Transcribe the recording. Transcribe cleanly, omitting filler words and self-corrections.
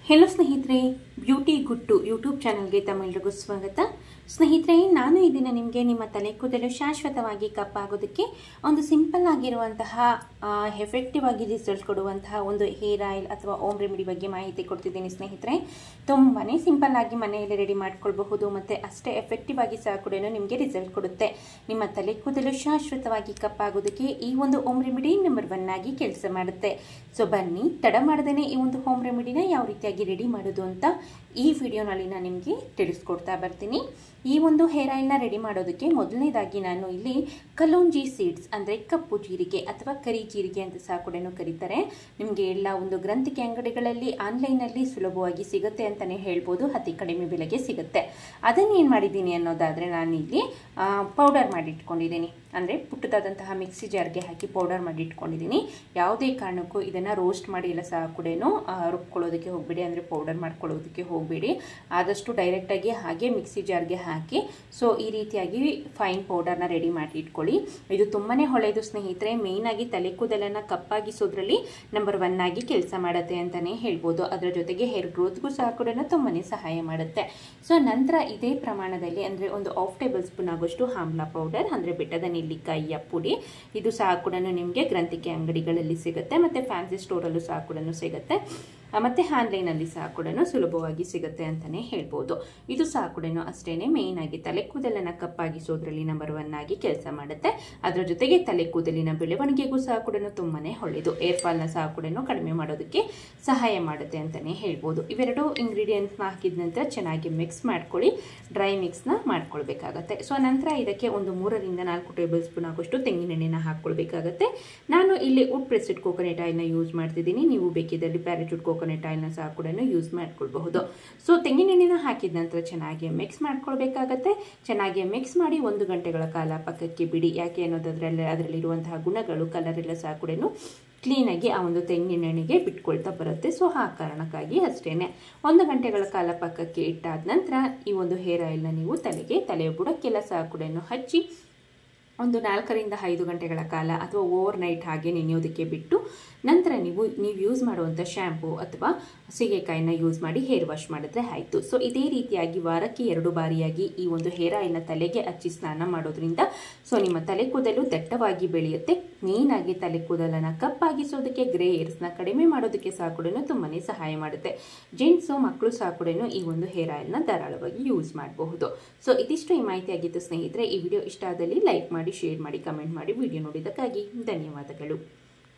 Hello ಸ್ನೇಹಿತರೆ, beauty ಗುಟ್ಟು YouTube ಚಾನಲ್ಗೆ ತಮ್ಮೆಲ್ಲರಿಗೂ ಸ್ವಾಗತ. ಸ್ನೇಹಿತರೆ, ನಾನು ಈ ದಿನ ನಿಮಗೆ ನಿಮ್ಮ ತಲೆ ಕೂದಲು ಶಾಶ್ವತವಾಗಿ ಕಪ್ಪಾಗೋದಕ್ಕೆ ಒಂದು ಸಿಂಪಲ್ ಆಗಿರುವಂತಹ ಎಫೆಕ್ಟಿವ್ ಆಗಿ ರಿಸಲ್ಟ್ ಕೊಡುವಂತಹ ಒಂದು ಹೇರ್ ಆಯಿಲ್ ಅಥವಾ ಓಮ್ ರೆಮಿಡಿ ಬಗ್ಗೆ ಮಾಹಿತಿ ಕೊಡ್ತಿದ್ದೀನಿ. ಸ್ನೇಹಿತರೆ, ತುಂಬಾ ಸಿಂಪಲ್ ಆಗಿ ಮನೆಯಲ್ಲಿ ರೆಡಿ ಮಾಡ್ಕೊಳ್ಬಹುದು ಮತ್ತು ಅಷ್ಟೇ ಎಫೆಕ್ಟಿವ್ ಆಗಿ ಸಹ ಕೂಡ ನಿಮಗೆ ರಿಸಲ್ಟ್ ಕೊಡುತ್ತೆ. ನಿಮ್ಮ ತಲೆ ಕೂದಲು ಶಾಶ್ವತವಾಗಿ ಕಪ್ಪಾಗೋದಕ್ಕೆ ಈ ಒಂದು ಓಮ್ ರೆಮಿಡಿ ನಂಬರ್ 1 ಆಗಿ ಕೆಲಸ ಮಾಡುತ್ತೆ. ಸೊ ಬನ್ನಿ, ತಡ ಮಾಡದೇನೆ ಈ ಒಂದು ಹೋಮ್ ರೆಮಿಡಿನ ಯಾವ ರೀತಿಯಾಗಿ ರೆಡಿ ಮಾಡೋದು ಅಂತ ಈ ವಿಡಿಯೋನಲ್ಲಿ ನಾನು ನಿಮಗೆ ತಿಳಿಸ್ಕೊಡ್ತಾ ಬರ್ತೀನಿ. ಈ ಒಂದು ಹೇರ್ ಆಯಿಲ್ನ ರೆಡಿ ಮಾಡೋದಕ್ಕೆ ಮೊದಲನೇದಾಗಿ ನಾನು ಇಲ್ಲಿ ಕಲೋಂಜಿ ಸೀಡ್ಸ್ ಅಂದರೆ ಕಪ್ಪು ಜೀರಿಗೆ ಅಥವಾ ಕರಿ ಜೀರಿಗೆ ಅಂತ ಸಹ ಕೂಡ ಕರೀತಾರೆ. ನಿಮಗೆ ಎಲ್ಲ ಒಂದು ಗ್ರಂಥಿಕೆ ಅಂಗಡಿಗಳಲ್ಲಿ ಆನ್ಲೈನಲ್ಲಿ ಸುಲಭವಾಗಿ ಸಿಗುತ್ತೆ ಅಂತಲೇ ಹೇಳ್ಬೋದು, ಅತಿ ಕಡಿಮೆ ಬೆಲೆಗೆ ಸಿಗುತ್ತೆ. ಅದನ್ನು ಏನು ಮಾಡಿದ್ದೀನಿ ಅನ್ನೋದಾದರೆ, ನಾನು ಇಲ್ಲಿ ಪೌಡರ್ ಮಾಡಿ ಇಟ್ಕೊಂಡಿದ್ದೀನಿ. ಅಂದರೆ ಪುಟ್ಟದಾದಂತಹ ಮಿಕ್ಸಿ ಜಾರ್ಗೆ ಹಾಕಿ ಪೌಡರ್ ಮಾಡಿ ಇಟ್ಕೊಂಡಿದ್ದೀನಿ. ಯಾವುದೇ ಕಾರಣಕ್ಕೂ ಇದನ್ನು ರೋಸ್ಟ್ ಮಾಡಿ ಎಲ್ಲ ಸಹ ಕೂಡ ರುಬ್ಕೊಳ್ಳೋದಕ್ಕೆ ಹೋಗಬೇಡಿ, ಅಂದರೆ ಪೌಡರ್ ಮಾಡ್ಕೊಳ್ಳೋದಕ್ಕೆ ಹೋಗಬೇಡಿ. ಆದಷ್ಟು ಡೈರೆಕ್ಟಾಗಿ ಹಾಗೆ ಮಿಕ್ಸಿ ಜಾರ್ಗೆ ಹಾಕಿ ಸೊ ಈ ರೀತಿಯಾಗಿ ಫೈನ್ ಪೌಡರ್ನ ರೆಡಿ ಮಾಡಿ ಇಟ್ಕೊಳ್ಳಿ. ಇದು ತುಂಬಾ ಒಳ್ಳೆಯದು ಸ್ನೇಹಿತರೆ. ಮೇಯ್ನಾಗಿ ತಲೆ ಕೂದಲನ್ನು ಕಪ್ಪಾಗಿಸೋದ್ರಲ್ಲಿ ನಂಬರ್ 1 ಆಗಿ ಕೆಲಸ ಮಾಡುತ್ತೆ ಅಂತಲೇ ಹೇಳ್ಬೋದು. ಅದರ ಜೊತೆಗೆ ಹೇರ್ ಗ್ರೋತ್ಗೂ ಸಹ ಕೂಡ ತುಂಬಾ ಸಹಾಯ ಮಾಡುತ್ತೆ. ಸೊ ನಂತರ ಇದೇ ಪ್ರಮಾಣದಲ್ಲಿ ಅಂದರೆ ಒಂದು 1/2 ಟೇಬಲ್ ಸ್ಪೂನ್ ಆಗೋಷ್ಟು ಆಮ್ಲ ಪೌಡರ್ ಅಂದರೆ ಬೆಟ್ಟದ ನೆಲ್ಲಿಕಾಯಿಯ ಪುಡಿ, ಇದು ಸಹ ಕೂಡ ನಿಮಗೆ ಗ್ರಂಥಿಕೆ ಅಂಗಡಿಗಳಲ್ಲಿ ಸಿಗುತ್ತೆ ಮತ್ತು ಫ್ಯಾನ್ಸಿ ಸ್ಟೋರಲ್ಲೂ ಸಹ ಕೂಡ ಸಿಗುತ್ತೆ ಮತ್ತು ಆನ್ಲೈನಲ್ಲಿ ಸಹ ಕೂಡ ಸುಲಭವಾಗಿ ಸಿಗುತ್ತೆ ಅಂತಲೇ ಹೇಳ್ಬೋದು. ಇದು ಸಹ ಕೂಡ ಅಷ್ಟೇನೆ ಮೇಯ್ನ್ ಆಗಿ ತಲೆ ಕೂದಲನ್ನು ಕಪ್ಪಾಗಿಸೋದ್ರಲ್ಲಿ ನಂಬರ್ 1 ಆಗಿ ಕೆಲಸ ಮಾಡುತ್ತೆ. ಅದರ ಜೊತೆಗೆ ತಲೆ ಕೂದಲಿನ ಬೆಳವಣಿಗೆಗೂ ಸಹ ಕೂಡ ತುಂಬಾ ಒಳ್ಳೆಯದು. ಏರ್ ಫಾಲ್ನ ಸಹ ಕೂಡ ಕಡಿಮೆ ಮಾಡೋದಕ್ಕೆ ಸಹಾಯ ಮಾಡುತ್ತೆ ಅಂತಲೇ ಹೇಳ್ಬೋದು. ಇವೆರಡು ಇಂಗ್ರೀಡಿಯೆಂಟ್ಸ್ನ ಹಾಕಿದ ನಂತರ ಚೆನ್ನಾಗಿ ಮಿಕ್ಸ್ ಮಾಡ್ಕೊಳ್ಳಿ. ಡ್ರೈ ಮಿಕ್ಸ್ನ ಮಾಡ್ಕೊಳ್ಬೇಕಾಗತ್ತೆ. ಸೊ ನಂತರ ಇದಕ್ಕೆ ಒಂದು 3 ರಿಂದ 4 ಟೇಬಲ್ ಸ್ಪೂನ್ ಆಗೋಷ್ಟು ತೆಂಗಿನೆಣ್ಣೆನ ಹಾಕ್ಕೊಳ್ಬೇಕಾಗತ್ತೆ. ನಾನು ಇಲ್ಲಿ ವುಡ್ ಪ್ರೆಸ್ಡ್ ಕೋಕೋನಟ್ ಆಯಿಲ್ನ ಯೂಸ್ ಮಾಡ್ತಿದ್ದೀನಿ. ನೀವು ಬೇಕಿದ್ದಲ್ಲಿ ಪ್ಯಾರಾಚೂಟ್ ಕೋಕೋನಟ್ ಆಯಿಲ್ನ ಸಹ ಕೂಡ ಯೂಸ್ ಮಾಡ್ಕೊಳ್ಬಹುದು. ಸೊ ತೆಂಗಿನೆಣ್ಣೆನ ಹಾಕಿದ ನಂತರ ಚೆನ್ನಾಗಿ ಮಿಕ್ಸ್ ಮಾಡ್ಕೊಳ್ಬೇಕಾಗತ್ತೆ. ಚೆನ್ನಾಗಿ ಮಿಕ್ಸ್ ಮಾಡಿ 1 ಗಂಟೆಗಳ ಕಾಲ ಪಕ್ಕಕ್ಕೆ ಬಿಡಿ. ಯಾಕೆ ಅನ್ನೋದಾದ್ರೆ ಅದರಲ್ಲಿರುವಂತಹ ಗುಣಗಳು, ಕಲರ್ ಎಲ್ಲ ಸಹ ಕೂಡ ಕ್ಲೀನಾಗಿ ಆ ಒಂದು ತೆಂಗಿನೆಣ್ಣೆಗೆ ಬಿಟ್ಕೊಳ್ತಾ ಬರುತ್ತೆ. ಸೊ ಆ ಕಾರಣಕ್ಕಾಗಿ ಅಷ್ಟೇನೆ 1 ಗಂಟೆಗಳ ಕಾಲ ಪಕ್ಕಕ್ಕೆ ಇಟ್ಟಾದ ನಂತರ ಈ ಒಂದು ಹೇರ್ ಆಯಿಲ್ನ ನೀವು ತಲೆಯ ಬುಡಕ್ಕೆಲ್ಲ ಸಹ ಕೂಡ ಹಚ್ಚಿ ಒಂದು 4 ರಿಂದ 5 ಗಂಟೆಗಳ ಕಾಲ ಅಥವಾ ಓವರ್ ನೈಟ್ ಹಾಗೆ ನೆನೆಯೋದಕ್ಕೆ ಬಿಟ್ಟು ನಂತರ ನೀವು ಯೂಸ್ ಮಾಡುವಂಥ ಶ್ಯಾಂಪು ಅಥವಾ ಸೀಗೆಕಾಯಿನ ಯೂಸ್ ಮಾಡಿ ಹೇರ್ ವಾಶ್ ಮಾಡಿದ್ರೆ ಆಯಿತು. ಸೊ ಇದೇ ರೀತಿಯಾಗಿ ವಾರಕ್ಕೆ 2 ಬಾರಿಯಾಗಿ ಈ ಒಂದು ಹೇರ್ ಆಯಿಲ್ನ ತಲೆಗೆ ಹಚ್ಚಿ ಸ್ನಾನ ಮಾಡೋದ್ರಿಂದ ಸೊ ನಿಮ್ಮ ತಲೆ ಕೂದಲು ದಟ್ಟವಾಗಿ ಬೆಳೆಯುತ್ತೆ. ಮೇಯ್ನಾಗಿ ತಲೆ ಕೂದಲನ್ನು ಕಪ್ಪಾಗಿಸೋದಕ್ಕೆ, ಗ್ರೇ ಹೇರ್ಸ್ನ ಕಡಿಮೆ ಮಾಡೋದಕ್ಕೆ ಸಹ ಕೂಡ ತುಂಬಾ ಸಹಾಯ ಮಾಡುತ್ತೆ. ಜೆಂಟ್ಸು, ಮಕ್ಕಳು ಸಹ ಕೂಡ ಈ ಒಂದು ಹೇರ್ ಆಯಿಲ್ನ ಧಾರಾಳವಾಗಿ ಯೂಸ್ ಮಾಡಬಹುದು. ಸೊ ಇದಿಷ್ಟು ಈ ಮಾಹಿತಿ ಆಗಿತ್ತು ಸ್ನೇಹಿತರೆ. ಈ ವಿಡಿಯೋ ಇಷ್ಟ ಆದಲ್ಲಿ ಲೈಕ್ ಮಾಡಿ, ಶೇರ್ ಮಾಡಿ, ಕಮೆಂಟ್ ಮಾಡಿ. ವಿಡಿಯೋ ನೋಡಿದ್ದಕ್ಕಾಗಿ ಧನ್ಯವಾದಗಳು.